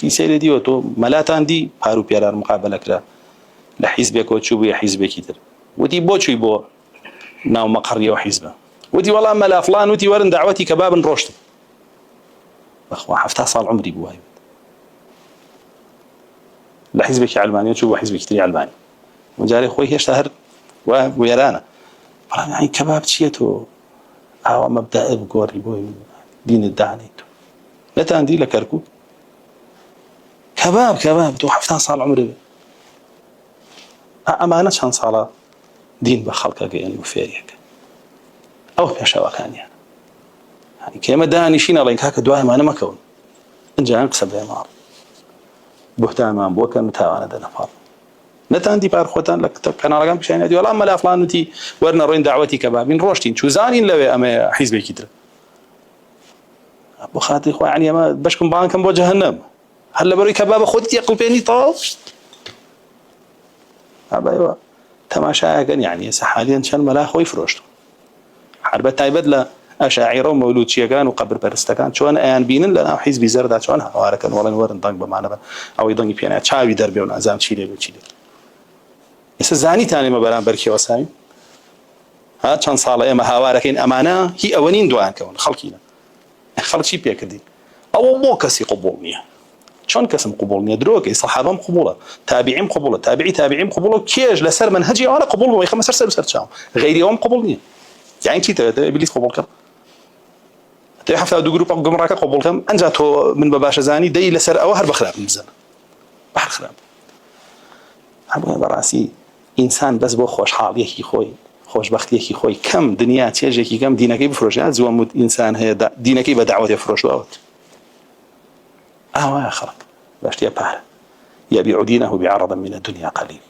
پشتی سێری دیوە تۆ مەلاتان دی پار و پێرار مقابلەکرا لە حیزبێکەوە چوو بووە حیزبێکی تر وتی بۆ چووی بۆ ناو مەقڕیەوە حیزبە وتی وەڵام مەلا فڵان وتی وەرن داوەتی کەبابن ڕۆشتم بەخوا 70 ساڵ عمری بووە لە حیزبێکی ئەلمانیا چوو بۆ حیزبێکی تری ئەلمانی وجارێ خۆی هێشتا هەر وێرانە بەڵام یانی کەباب چییە تۆ ئاوا مەبدەئە بگۆڕی بۆی دینت دانیت نەتان دی لە کەرکووک کەباب تۆ 70 ساڵ عمرت ئەمانە چەند ساڵە دین بە خەڵکە گەیەن و فێریەکە ئەو پێشەوەکانیان کێمە دانیشین ئەڵێن کاکە دوایمانە مەکەون ئەنجان قسە بێ ماڵ بوهتانمان بۆ کەم تاوانە دەنەپاڵ نەتان دی پار خۆتان لە کەناڵەکان پیشانی دی وەڵام مەلا فڵان وتی وەرنە ڕۆین داوەتی کەبابین ڕۆشتین چوزانین لەوێ ئەمە حیزبێکی ترە بۆ خاتری خۆی یعنی ئەمە بەشکم بانکەم بۆ جەهەنەم هەر لەبەرەوەی کەبابە خۆت تێقڵپێنی تەواو ئابایەوە تەماشایەکەن یعنی ئێستا حالیان چەند مەلا خۆی فرۆشتن هەر بە تایبەت لە ئەشاعیرە و مەولودچیەکان و قەبرپەرستەکان چۆن ئەیان بینن لەناو حیزبی زەردا چۆن هاوارەکەن وەڵێن وەرن دەنگ بەمانە بە ئەوەی دەنگی پێ نایە چاوی دەربێ و نازام چی لێ چی لێ ئێستا زانیتان ئێمە بەرامبەر کێوە ساوین ها چەند ساڵە ئێمە هاوارەکەین ئەمانە هی ئەوە نین دوایانکەون خەڵکینە خەڵکی پێکردین ئەوە بۆ کەسی قبوڵ نییە چۆن کەسم قبوڵ نییە درۆکەی سەحابەم قبوڵە تابعیم قبوڵە تابعیم قبوڵە کێش لەسەر منهەجی ئەوانە قبوڵ بووە خەمە سەر چاو غەیری ئەوم قبوڵ نییە یعنی چی دەوێت ئیبلیس قبوڵ کەم تێ 72 گروپ گمڕاکە قبوڵ کەم ئەنجا تۆ من بە باشەزانی دەی لەسەر ئەوە هەر بەخراپ بزنە بەهەر خراپ هەموو بەڕاستی ئینسان بەس بۆ خۆشحاڵیەکی خۆی خۆشبەختیەکی خۆی کەم دنیا چێژێکی کەم دینەکەی بفرۆشێت زووەم ئینسان هەیە دینەکەی بە داوەتێ فرۆشتووەوە ئاوایە خەڵک باشتیە پارە يبيع دينه بعرض من الدنيا قليل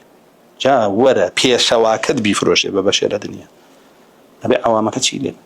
جا وەرە پێشەواکەت بیفرۆشێ بە بەشێ لە دنیا ئەبێ ئەوامەکە چی لێن